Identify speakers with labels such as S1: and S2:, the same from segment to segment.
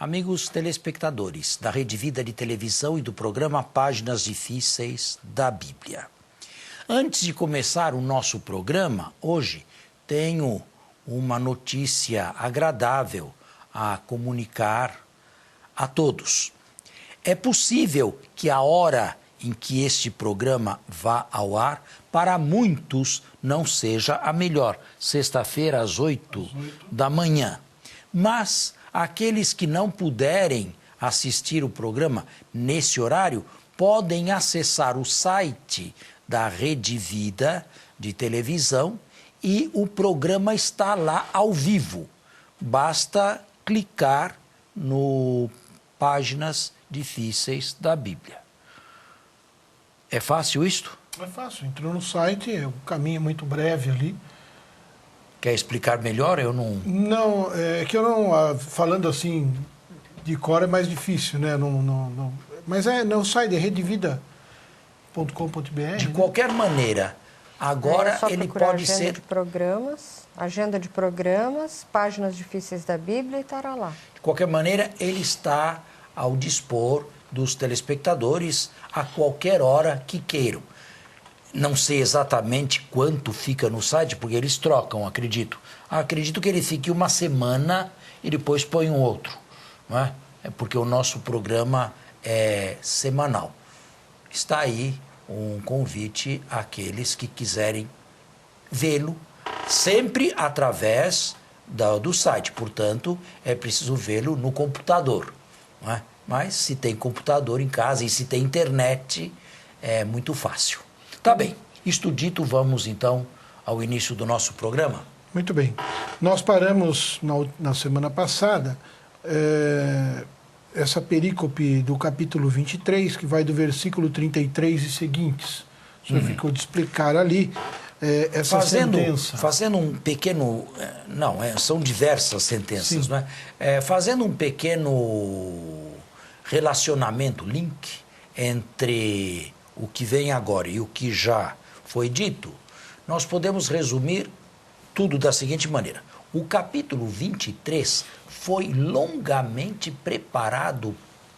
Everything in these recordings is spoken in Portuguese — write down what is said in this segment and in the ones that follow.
S1: Amigos telespectadores da Rede Vida de Televisão e do programa Páginas Difíceis da Bíblia. Antes de começar o nosso programa, hoje tenho uma notícia agradável a comunicar a todos. É possível que a hora em que este programa vá ao ar, para muitos não seja a melhor, sexta-feira às 8 da manhã. Mas aqueles que não puderem assistir o programa nesse horário, podem acessar o site da Rede Vida de Televisão e o programa está lá ao vivo. Basta clicar no Páginas Difíceis da Bíblia. É fácil isto?
S2: É fácil, entrou no site, o caminho é muito breve ali.
S1: Quer explicar melhor? Eu não...
S2: Não, é que eu não... Falando assim, de cor é mais difícil, né? Não, mas no site é redevida.com.br.
S1: De qualquer maneira, agora ele pode ser...
S3: Agenda de programas, Páginas Difíceis da Bíblia e estará lá.
S1: De qualquer maneira, ele está ao dispor dos telespectadores a qualquer hora que queiram. Não sei exatamente quanto fica no site, porque eles trocam, acredito. Acredito que ele fique uma semana e depois põe um outro, não é? É porque o nosso programa é semanal. Está aí um convite àqueles que quiserem vê-lo, sempre através do site. Portanto, é preciso vê-lo no computador, não é? Mas se tem computador em casa e se tem internet, é muito fácil. Tá bem, isto dito, vamos então ao início do nosso programa.
S2: Muito bem. Nós paramos na semana passada essa perícope do capítulo 23, que vai do versículo 33 e seguintes. O senhor ficou de explicar ali essa sentença.
S1: Fazendo um pequeno... Não, são diversas sentenças,
S2: Sim.
S1: não é? Fazendo um pequeno relacionamento, link, entre o que vem agora e o que já foi dito, nós podemos resumir tudo da seguinte maneira. O capítulo 23 foi longamente preparado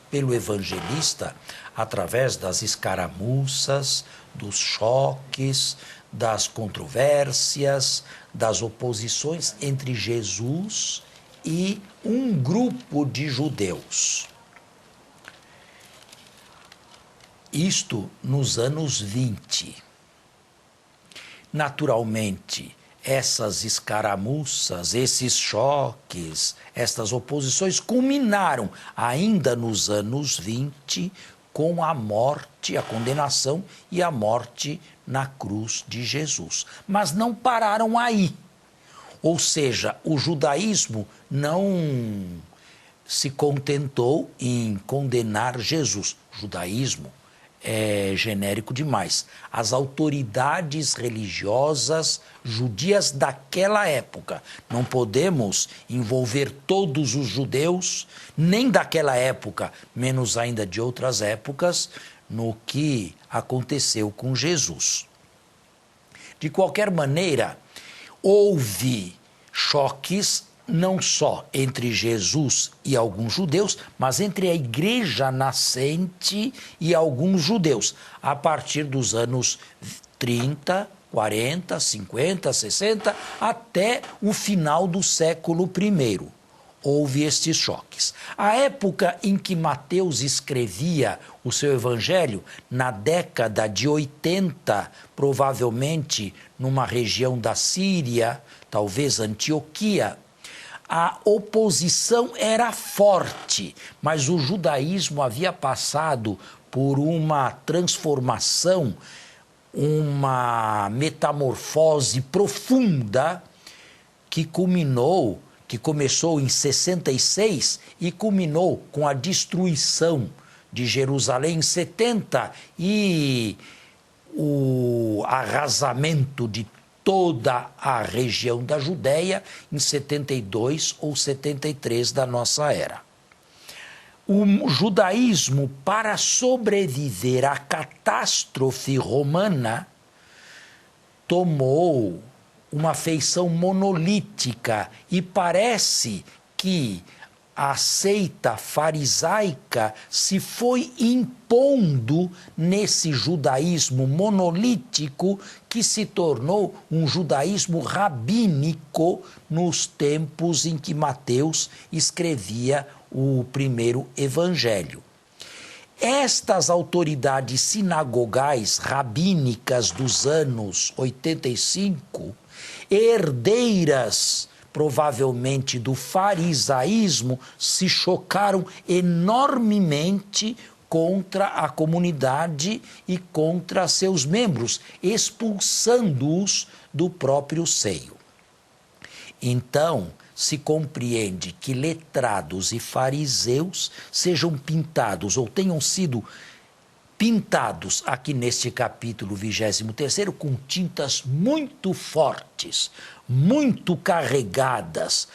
S1: pelo evangelista através das escaramuças, dos choques, das controvérsias, das oposições entre Jesus e um grupo de judeus. Isto nos anos 20. Naturalmente, essas escaramuças, esses choques, estas oposições culminaram ainda nos anos 20 com a morte, a condenação e a morte na cruz de Jesus. Mas não pararam aí. Ou seja, o judaísmo não se contentou em condenar Jesus. O judaísmo é genérico demais. As autoridades religiosas judias daquela época. Não podemos envolver todos os judeus, nem daquela época, menos ainda de outras épocas, no que aconteceu com Jesus. De qualquer maneira, houve choques não só entre Jesus e alguns judeus, mas entre a igreja nascente e alguns judeus, a partir dos anos 30, 40, 50, 60, até o final do século I. Houve estes choques. A época em que Mateus escrevia o seu evangelho, na década de 80, provavelmente numa região da Síria, talvez Antioquia, a oposição era forte, mas o judaísmo havia passado por uma transformação, uma metamorfose profunda que começou em 66 e culminou com a destruição de Jerusalém em 70 e o arrasamento de toda a região da Judéia em 72 ou 73 da nossa era. O judaísmo, para sobreviver à catástrofe romana, tomou uma feição monolítica e parece que a seita farisaica se foi impondo nesse judaísmo monolítico que se tornou um judaísmo rabínico nos tempos em que Mateus escrevia o primeiro evangelho. Estas autoridades sinagogais rabínicas dos anos 85, herdeiras provavelmente do farisaísmo, se chocaram enormemente contra a comunidade e contra seus membros, expulsando-os do próprio seio. Então, se compreende que letrados e fariseus sejam pintados ou tenham sido pintados aqui neste capítulo 23º com tintas muito fortes, muito carregadas.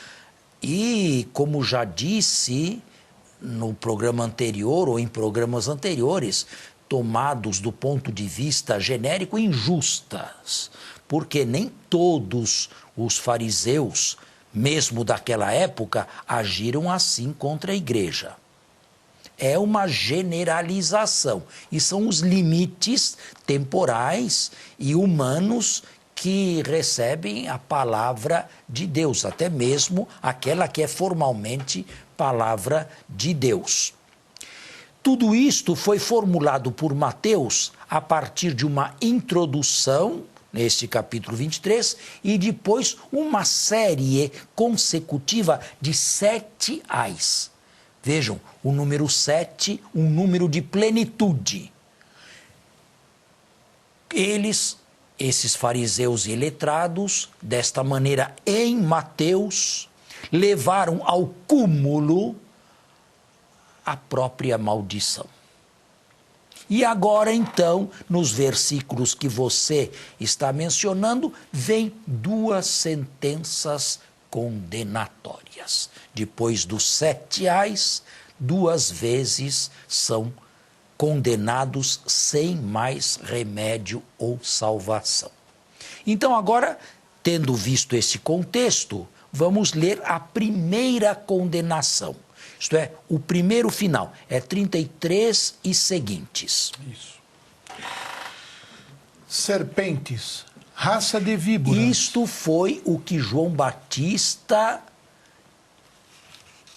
S1: E, como já disse no programa anterior ou em programas anteriores, tomados do ponto de vista genérico injustas, porque nem todos os fariseus, mesmo daquela época, agiram assim contra a igreja. É uma generalização e são os limites temporais e humanos que recebem a palavra de Deus, até mesmo aquela que é formalmente palavra de Deus. Tudo isto foi formulado por Mateus a partir de uma introdução neste capítulo 23, e depois uma série consecutiva de 7 ais. Vejam, o número 7, um número de plenitude. Esses fariseus e letrados, desta maneira em Mateus, levaram ao cúmulo a própria maldição. E agora, então, nos versículos que você está mencionando, vem 2 sentenças condenatórias. Depois dos 7 ais, 2 vezes são condenados sem mais remédio ou salvação. Então, agora, tendo visto esse contexto, vamos ler a primeira condenação. Isto é, o primeiro final, é 33 e seguintes.
S2: Isso. Serpentes, raça de víboras.
S1: Isto foi o que João Batista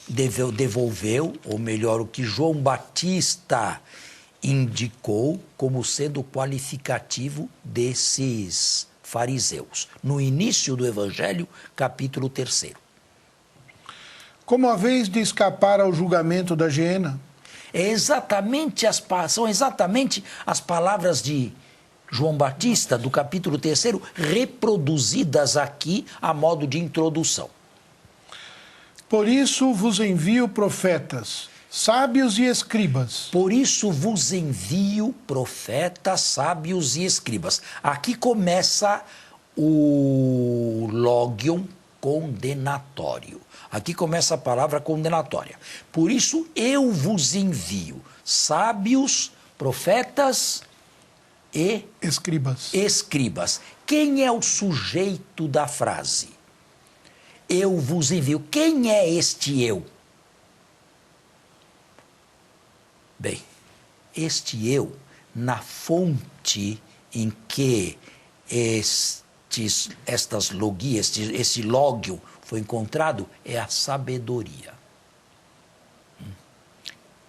S1: devolveu, ou melhor, o que João Batista indicou como sendo o qualificativo desses fariseus. No início do Evangelho, capítulo 3.
S2: Como a vez de escapar ao julgamento da hiena?
S1: São exatamente as palavras de João Batista, do capítulo 3, reproduzidas aqui a modo de introdução.
S2: Por isso vos envio profetas, sábios e escribas.
S1: Por isso vos envio profetas, sábios e escribas. Aqui começa o logion condenatório. Aqui começa a palavra condenatória. Por isso eu vos envio sábios, profetas e escribas. Quem é o sujeito da frase? Eu vos envio. Quem é este eu? Bem, este eu, na fonte em que estas logias, esse lógio foi encontrado, é a sabedoria.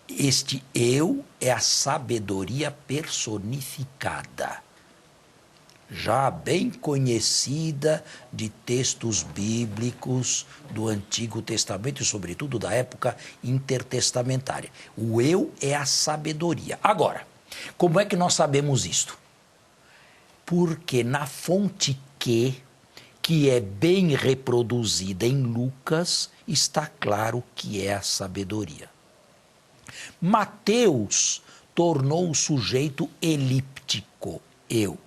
S1: Este eu é a sabedoria personificada, já bem conhecida de textos bíblicos do Antigo Testamento e, sobretudo, da época intertestamentária. O eu é a sabedoria. Agora, como é que nós sabemos isto? Porque na fonte que é bem reproduzida em Lucas, está claro que é a sabedoria. Mateus tornou o sujeito elíptico, eu. O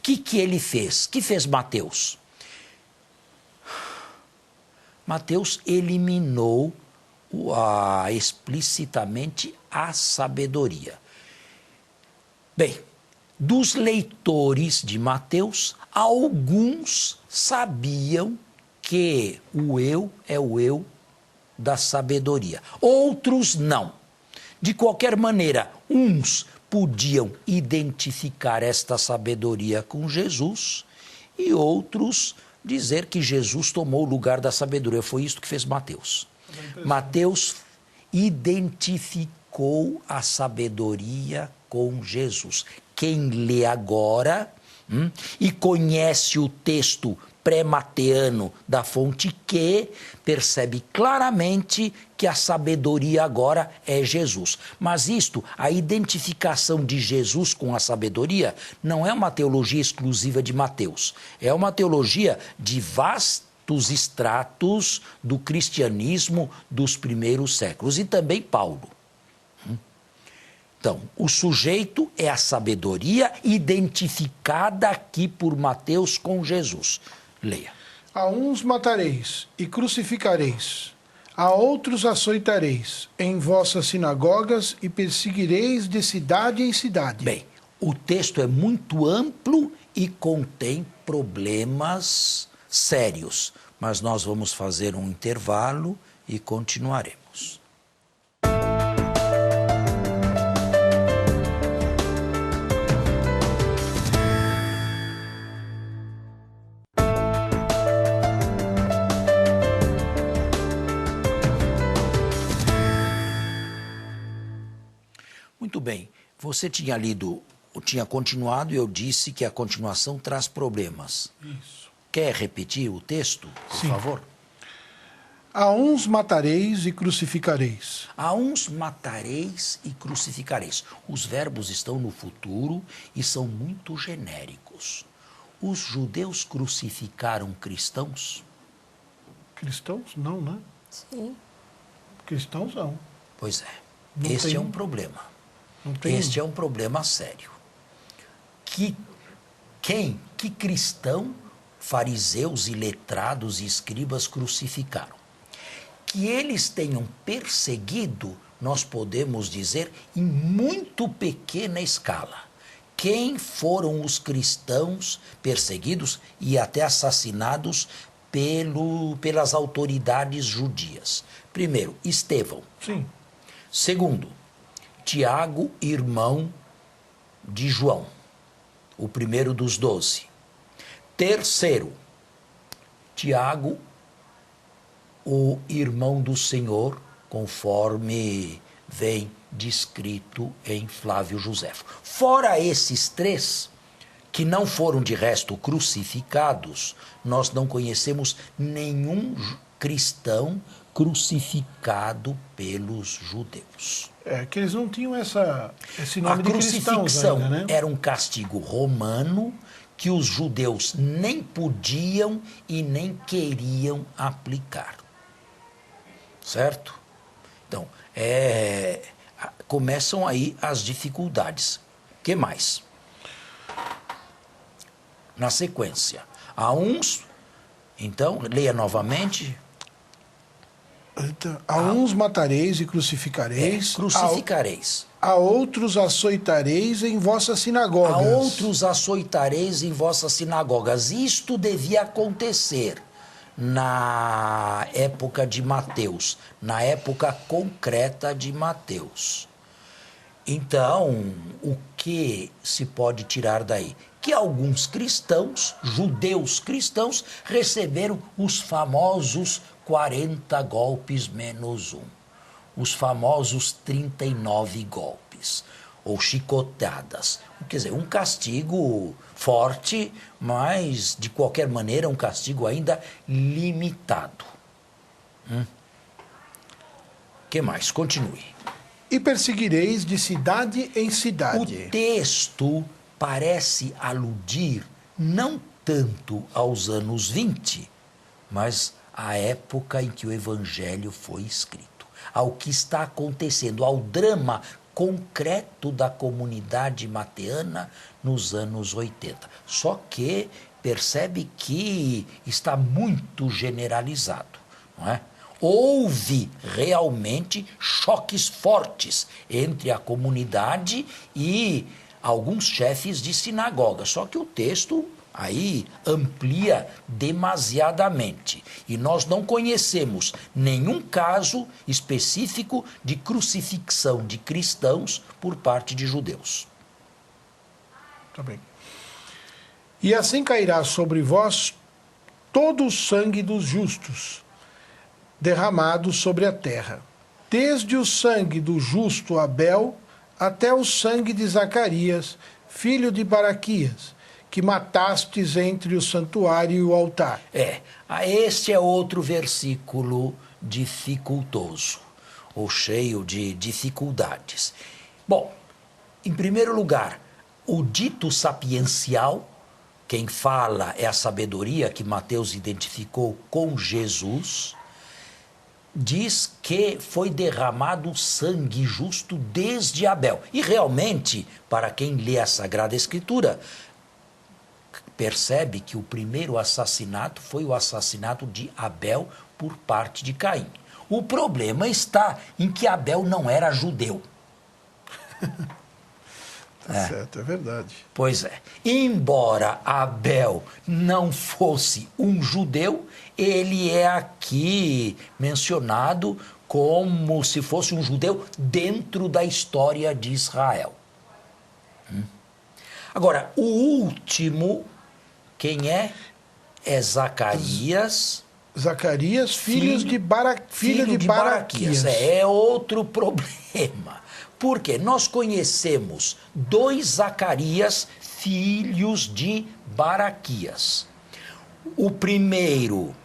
S1: que ele fez? O que fez Mateus? Mateus eliminou explicitamente a sabedoria. Bem, dos leitores de Mateus, alguns sabiam que o eu é o eu da sabedoria. Outros não. De qualquer maneira, uns podiam identificar esta sabedoria com Jesus e outros dizer que Jesus tomou o lugar da sabedoria. Foi isso que fez Mateus. Mateus identificou a sabedoria com Jesus. Quem lê agora e conhece o texto pré-mateano da fonte Q, percebe claramente que a sabedoria agora é Jesus. Mas isto, a identificação de Jesus com a sabedoria, não é uma teologia exclusiva de Mateus. É uma teologia de vastos estratos do cristianismo dos primeiros séculos. E também Paulo. Então, o sujeito é a sabedoria identificada aqui por Mateus com Jesus. Leia.
S2: A uns matareis e crucificareis, a outros açoitareis em vossas sinagogas e perseguireis de cidade em cidade.
S1: Bem, o texto é muito amplo e contém problemas sérios, mas nós vamos fazer um intervalo e continuaremos. Muito bem, você tinha lido, tinha continuado e eu disse que a continuação traz problemas.
S2: Isso.
S1: Quer repetir o texto, por
S2: Sim.
S1: favor?
S2: A uns matareis e crucificareis.
S1: A uns matareis e crucificareis. Os verbos estão no futuro e são muito genéricos. Os judeus crucificaram cristãos?
S2: Cristãos? Não, né?
S3: Sim.
S2: Cristãos não.
S1: Pois é,
S2: Não
S1: este
S2: tem-
S1: é um problema.
S2: Não tem.
S1: Este é um problema sério. Que cristão, fariseus e letrados e escribas crucificaram? Que eles tenham perseguido, nós podemos dizer, em muito pequena escala. Quem foram os cristãos perseguidos e até assassinados pelas autoridades judias? Primeiro, Estevão.
S2: Sim.
S1: Segundo, Tiago, irmão de João, o primeiro dos 12. Terceiro, Tiago, o irmão do Senhor, conforme vem descrito em Flávio Joséfo. Fora esses três, que não foram de resto crucificados, nós não conhecemos nenhum cristão crucificado pelos judeus.
S2: É que eles não tinham esse nome
S1: A
S2: de cristãos
S1: crucifixão
S2: ainda, né?
S1: era um castigo romano que os judeus nem podiam e nem queriam aplicar. Certo? Então, começam aí as dificuldades. O que mais? Na sequência, a uns, então, leia novamente.
S2: Então, a uns matareis e crucificareis.
S1: Crucificareis.
S2: A outros açoitareis em vossas sinagogas.
S1: A outros açoitareis em vossas sinagogas. Isto devia acontecer na época de Mateus, na época concreta de Mateus. Então, o que se pode tirar daí? Que alguns cristãos, judeus cristãos, receberam os famosos 40 golpes menos um. Os famosos 39 golpes, ou chicotadas. Quer dizer, um castigo forte, mas, de qualquer maneira, um castigo ainda limitado. Que mais? Continue.
S2: E perseguireis de cidade em
S1: O
S2: cidade.
S1: texto parece aludir não tanto aos anos 20, mas à época em que o Evangelho foi escrito, ao que está acontecendo, ao drama concreto da comunidade mateana nos anos 80. Só que percebe que está muito generalizado, não é? Houve realmente choques fortes entre a comunidade e alguns chefes de sinagoga. Só que o texto aí amplia demasiadamente. E nós não conhecemos nenhum caso específico de crucifixão de cristãos por parte de judeus.
S2: Tá bem. E assim cairá sobre vós todo o sangue dos justos, derramado sobre a terra, desde o sangue do justo Abel até o sangue de Zacarias, filho de Baraquias, que matastes entre o santuário e o altar.
S1: Este é outro versículo dificultoso, ou cheio de dificuldades. Bom, em primeiro lugar, o dito sapiencial, quem fala é a sabedoria que Mateus identificou com Jesus, diz que foi derramado sangue justo desde Abel. E realmente, para quem lê a Sagrada Escritura, percebe que o primeiro assassinato foi o assassinato de Abel por parte de Caim. O problema está em que Abel não era judeu.
S2: Certo, é verdade.
S1: Pois é. Embora Abel não fosse um judeu, ele é aqui mencionado como se fosse um judeu dentro da história de Israel. Agora, o último, quem é? É Zacarias.
S2: Zacarias, filho de Baraquias.
S1: É outro problema. Porque nós conhecemos 2 Zacarias, filhos de Baraquias. O primeiro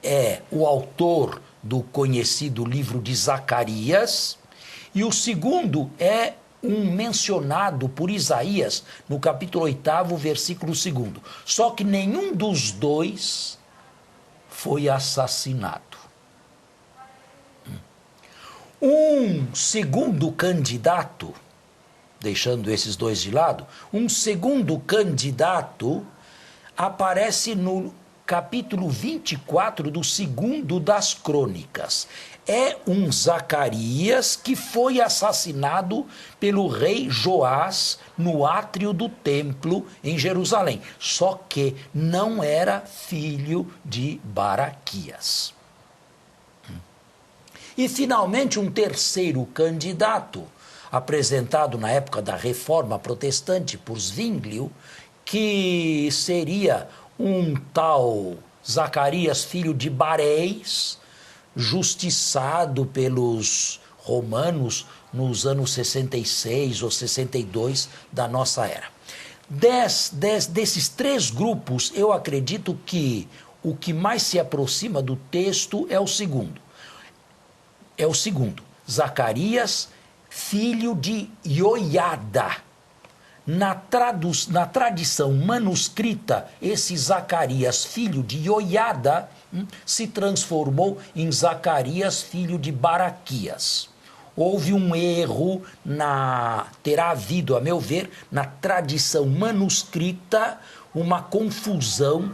S1: é o autor do conhecido livro de Zacarias, e o segundo é um mencionado por Isaías no capítulo 8, versículo 2. Só que nenhum dos dois foi assassinado. Um segundo candidato, deixando esses dois de lado, um segundo candidato aparece no capítulo 24 do 2 das Crônicas. É um Zacarias que foi assassinado pelo rei Joás no átrio do templo em Jerusalém. Só que não era filho de Baraquias. E, finalmente, um terceiro candidato, apresentado na época da Reforma Protestante por Zwinglio, que seria um tal Zacarias, filho de Bareis, justiçado pelos romanos nos anos 66 ou 62 da nossa era. Desses 3 grupos, eu acredito que o que mais se aproxima do texto é o segundo. Zacarias, filho de Ioiada. Na tradição manuscrita, esse Zacarias, filho de Ioiada, se transformou em Zacarias, filho de Baraquias. Houve um erro, terá havido, a meu ver, na tradição manuscrita, uma confusão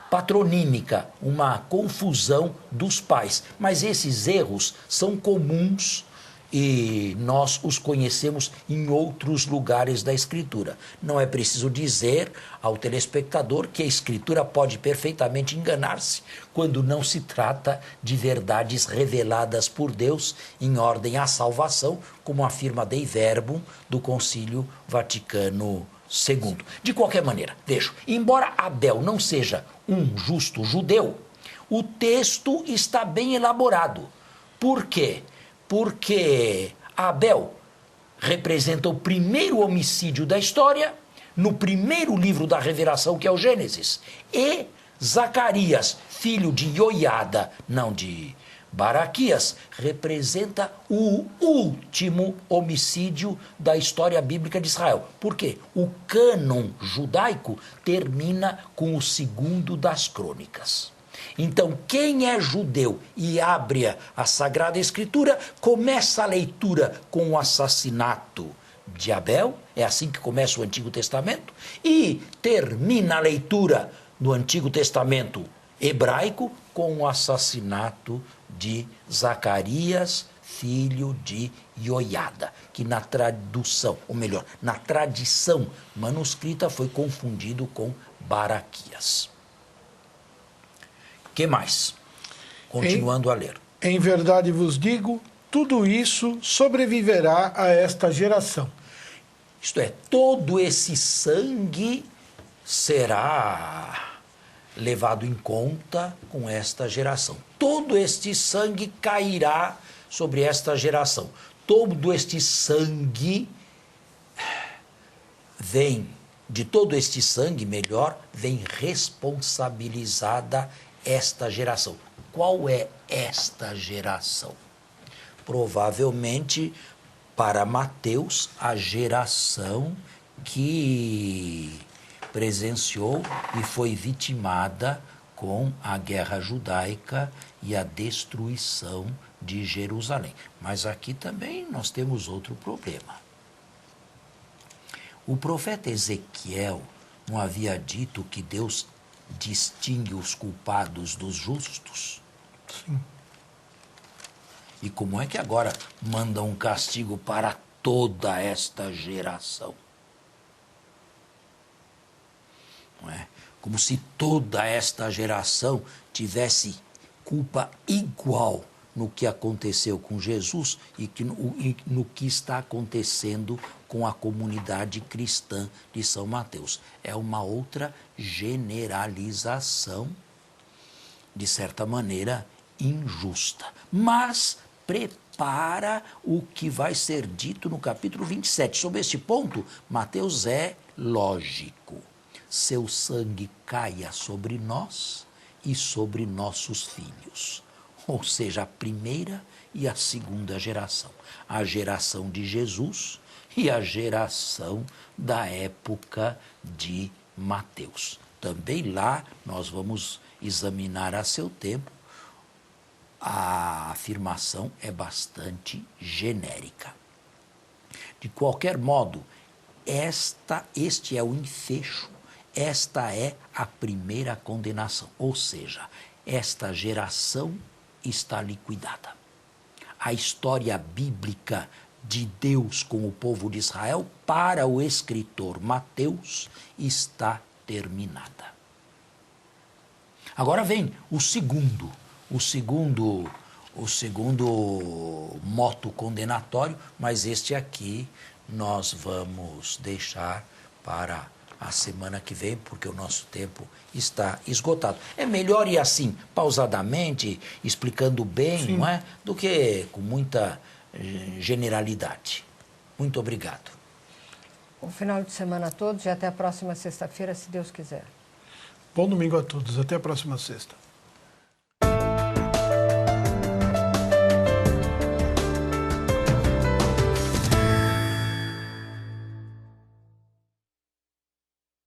S1: patronímica, uma confusão dos pais. Mas esses erros são comuns e nós os conhecemos em outros lugares da Escritura. Não é preciso dizer ao telespectador que a Escritura pode perfeitamente enganar-se quando não se trata de verdades reveladas por Deus em ordem à salvação, como afirma Dei Verbum do Concílio Vaticano II. De qualquer maneira, veja, embora Abel não seja um justo judeu, o texto está bem elaborado. Por quê? Porque Abel representa o primeiro homicídio da história, no primeiro livro da Revelação, que é o Gênesis. E Zacarias, filho de Ioiada, não de Baraquias, representa o último homicídio da história bíblica de Israel. Por quê? O cânon judaico termina com o 2 das Crônicas. Então, quem é judeu e abre a Sagrada Escritura, começa a leitura com o assassinato de Abel, é assim que começa o Antigo Testamento, e termina a leitura do Antigo Testamento hebraico com o assassinato de Zacarias, filho de Ioiada, que na tradução, ou melhor, na tradição manuscrita foi confundido com Baraquias. Que mais? Continuando a ler.
S2: Em verdade vos digo, tudo isso sobreviverá a esta geração.
S1: Isto é, todo esse sangue será levado em conta com esta geração. Todo este sangue cairá sobre esta geração. Todo este sangue de todo este sangue, melhor, vem responsabilizada esta geração. Qual é esta geração? Provavelmente, para Mateus, a geração que presenciou e foi vitimada com a guerra judaica e a destruição de Jerusalém. Mas aqui também nós temos outro problema. O profeta Ezequiel não havia dito que Deus distingue os culpados dos justos?
S2: Sim.
S1: E como é que agora manda um castigo para toda esta geração? Não é? Como se toda esta geração tivesse culpa igual no que aconteceu com Jesus e no que está acontecendo com a comunidade cristã de São Mateus. É uma outra generalização, de certa maneira, injusta. Mas prepara o que vai ser dito no capítulo 27. Sobre este ponto, Mateus é lógico. Seu sangue caia sobre nós e sobre nossos filhos. Ou seja, a primeira e a segunda geração. A geração de Jesus e a geração da época de Mateus. Também lá nós vamos examinar a seu tempo. A afirmação é bastante genérica. De qualquer modo, este é o enfecho. Esta é a primeira condenação, ou seja, esta geração está liquidada. A história bíblica de Deus com o povo de Israel, para o escritor Mateus, está terminada. Agora vem o segundo moto condenatório, mas este aqui nós vamos deixar para a semana que vem, porque o nosso tempo está esgotado. É melhor ir assim, pausadamente, explicando bem,
S2: Sim,
S1: não é? Do que com muita generalidade. Muito obrigado.
S3: Bom final de semana a todos e até a próxima sexta-feira, se Deus quiser.
S2: Bom domingo a todos. Até a próxima sexta.